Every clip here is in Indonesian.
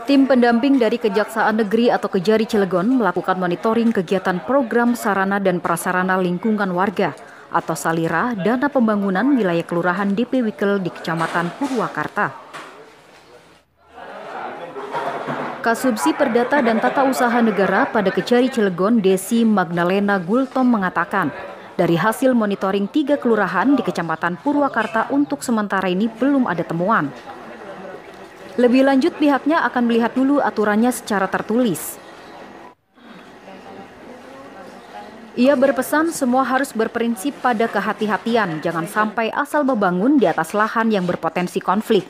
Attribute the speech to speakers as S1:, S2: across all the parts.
S1: Tim pendamping dari Kejaksaan Negeri atau Kejari Cilegon melakukan monitoring kegiatan program sarana dan prasarana lingkungan warga atau Salira Dana Pembangunan Wilayah Kelurahan DP Wikel di Kecamatan Purwakarta. Kasubsi Perdata dan Tata Usaha Negara pada Kejari Cilegon, Desi Magdalena Gultom mengatakan, dari hasil monitoring 3 kelurahan di Kecamatan Purwakarta untuk sementara ini belum ada temuan. Lebih lanjut, pihaknya akan melihat dulu aturannya secara tertulis. Ia berpesan semua harus berprinsip pada kehati-hatian, jangan sampai asal membangun di atas lahan yang berpotensi konflik.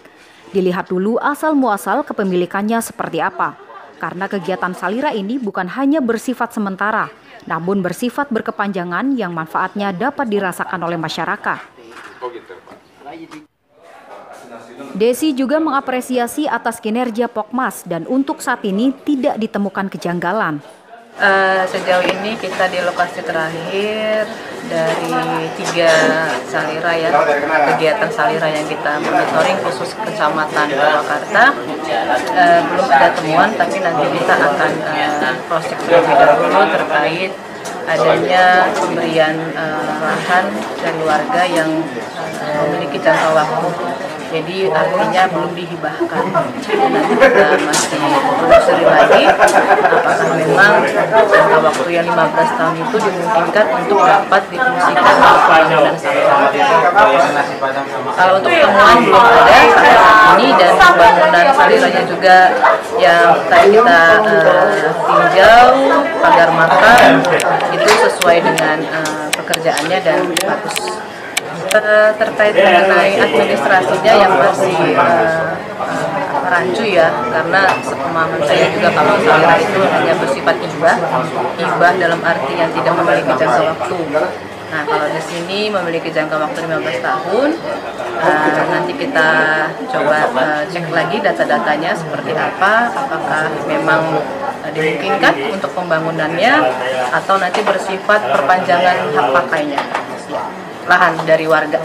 S1: Dilihat dulu asal-muasal kepemilikannya seperti apa. Karena kegiatan Salira ini bukan hanya bersifat sementara, namun bersifat berkepanjangan yang manfaatnya dapat dirasakan oleh masyarakat. Desi juga mengapresiasi atas kinerja Pokmas dan untuk saat ini tidak ditemukan kejanggalan.
S2: Sejauh ini kita di lokasi terakhir dari 3 Salira ya, kegiatan Salira yang kita monitoring khusus Kecamatan Purwakarta, belum ada temuan, tapi nanti kita akan cross-check terlebih dahulu terkait adanya pemberian lahan dari warga yang memiliki jangka waktu. Jadi artinya belum dihibahkan. Nanti kita masih telusuri lagi apakah memang jangka waktu yang 15 tahun itu dimungkinkan untuk dapat difungsikan untuk pembangunan Salira. Kalau untuk temuan belum ada saat ini, dan pembangunan Saliranya juga yang tadi kita tinjau pagar makan itu sesuai dengan pekerjaannya dan bagus. Terkait mengenai administrasinya yang masih rancu ya, karena sepemahaman saya juga kalau Salira itu hanya bersifat hibah dalam arti yang tidak memiliki jangka waktu. Nah, kalau di sini memiliki jangka waktu 15 tahun, nanti kita coba cek lagi data-datanya seperti apa, apakah memang dimungkinkan untuk pembangunannya atau nanti bersifat perpanjangan hak pakainya lahan dari warga.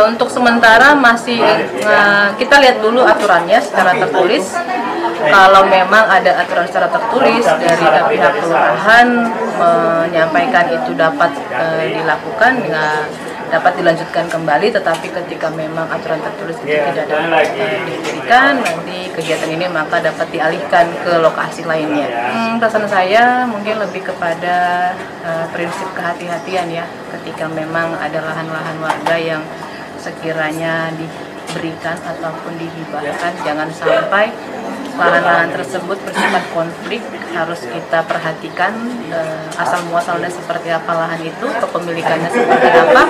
S2: Untuk sementara masih kita lihat dulu aturannya secara tertulis. Kalau memang ada aturan secara tertulis dari pihak kelurahan menyampaikan itu dapat dilakukan, dapat dilanjutkan kembali. Tetapi ketika memang aturan tertulis itu tidak dapat diberikan, nanti kegiatan ini maka dapat dialihkan ke lokasi lainnya. Pesan saya mungkin lebih kepada prinsip kehati-hatian ya, ketika memang ada lahan-lahan warga yang sekiranya diberikan ataupun dihibahkan, jangan sampai lahan-lahan tersebut bersifat konflik. Harus kita perhatikan asal-muasalnya seperti apa lahan itu, kepemilikannya seperti apa,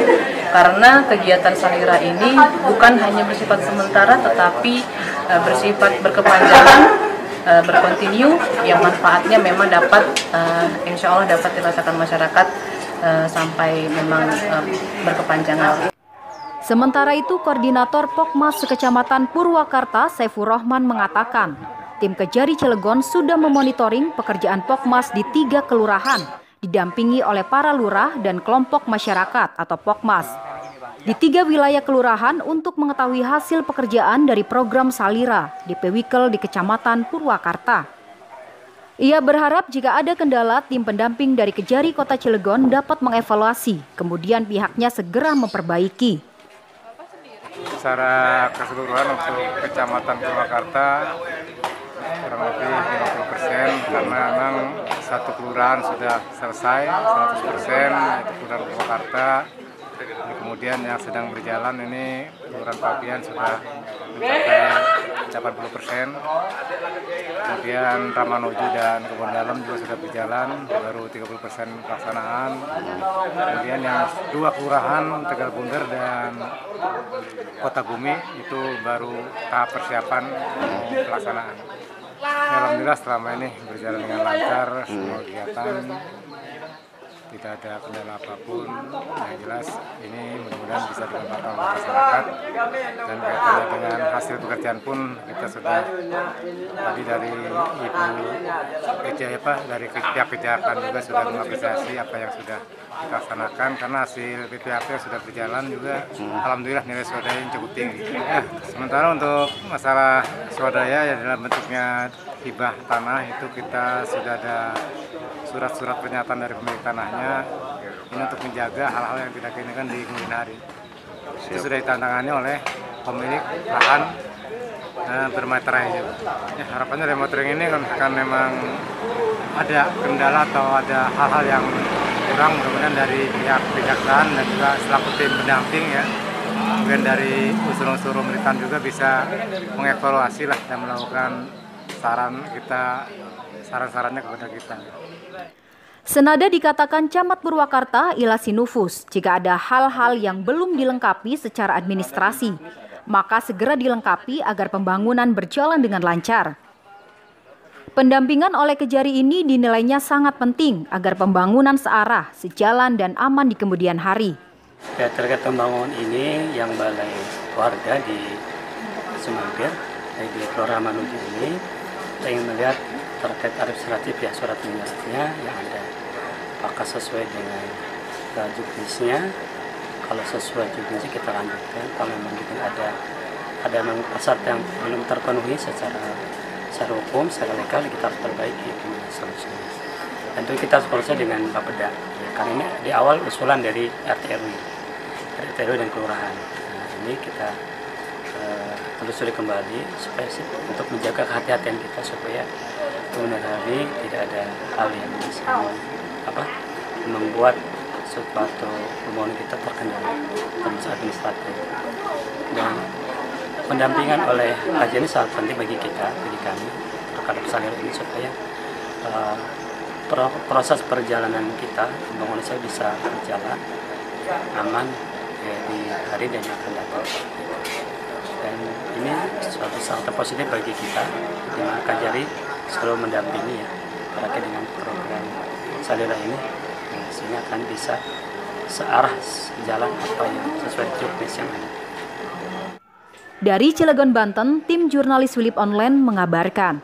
S2: karena kegiatan Salira ini bukan hanya bersifat sementara tetapi bersifat berkepanjangan, berkontinu, yang manfaatnya memang dapat insya Allah dapat dirasakan masyarakat sampai memang berkepanjangan.
S1: Sementara itu, Koordinator Pokmas Kecamatan Purwakarta, Saifur Rahman mengatakan, tim Kejari Cilegon sudah memonitoring pekerjaan Pokmas di 3 kelurahan, didampingi oleh para lurah dan kelompok masyarakat atau Pokmas. Di 3 wilayah kelurahan untuk mengetahui hasil pekerjaan dari program Salira DP Wikel di Kecamatan Purwakarta. Ia berharap jika ada kendala, tim pendamping dari Kejari Kota Cilegon dapat mengevaluasi, kemudian pihaknya segera memperbaiki.
S3: Secara keseluruhan untuk Kecamatan Purwakarta kurang lebih 50%, karena memang satu kelurahan sudah selesai 100%, yaitu Kelurahan Purwakarta. Kemudian yang sedang berjalan ini Kelurahan Pabian sudah mencapai 80%. Kemudian Ramanoju dan Kebon Dalam juga sudah berjalan, baru 30% pelaksanaan. Kemudian yang 2 kelurahan Tegal Bunder dan Kota Bumi itu baru tahap persiapan pelaksanaan. Alhamdulillah selama ini berjalan dengan lancar semua kegiatan. tidak ada kendala apapun. Yang jelas ini mudah-mudahan bisa dimanfaatkan oleh masyarakat, dan kaitannya dengan hasil pekerjaan pun kita sudah tadi dari dari pihak kejahatan juga sudah mengapresiasi apa yang sudah dilaksanakan, karena hasil PPAP sudah berjalan juga. Alhamdulillah nilai swadaya yang cukup tinggi. Sementara untuk masalah swadaya ya dalam bentuknya hibah tanah itu kita sudah ada surat-surat pernyataan dari pemilik tanahnya, ini untuk menjaga hal-hal yang tidak diinginkan di kemudian hari. Itu sudah ditandatangani oleh pemilik lahan bermaterai juga. Ya, harapannya dari monitoring ini kan memang ada kendala atau ada hal-hal yang kurang, mudah-mudahan dari pihak kejaksaan dan juga selaku tim pendamping ya, kemudian dari unsur-unsur pemerintahan juga bisa mengevaluasi lah dan melakukan saran-sarannya kepada kita.
S1: Senada dikatakan Camat Purwakarta Ilasi Nufus, jika ada hal-hal yang belum dilengkapi secara administrasi, maka segera dilengkapi agar pembangunan berjalan dengan lancar. Pendampingan oleh Kejari ini dinilainya sangat penting agar pembangunan searah, sejalan dan aman di kemudian hari.
S4: Ya, terkait pembangunan ini yang balai warga di Semampir, di Kelurahan Manuju ini, kita ingin melihat terkait administratif ya, surat menyuratnya yang ada apakah sesuai dengan juknisnya. Kalau sesuai juknisnya kita lanjutkan, kalau memang ada persyaratan yang belum terpenuhi secara hukum, secara legal, kita harus perbaiki solusinya. Tentu kita harus proses dengan Bapeda, ya, karena ini di awal usulan dari RT RW dan kelurahan. Nah, ini kita telusuri kembali supaya untuk menjaga kehati-hatian kita supaya kemudian hari tidak ada hal yang bisa membuat suatu pembangunan kita terkendala termasuk administratif. Dan pendampingan oleh kajian ini sangat penting bagi kita, bagi kami terhadap salira ini supaya proses perjalanan kita pembangunan saya bisa berjalan aman ya, di hari dan yang akan datang. Dan ini suatu sangat positif bagi kita, di mana Kajari selalu mendampingi ya terkait dengan program salira ini, sehingga akan bisa searah jalan apa yang sesuai juknis yang ada.
S1: Dari Cilegon, Banten, tim jurnalis Willip Online mengabarkan.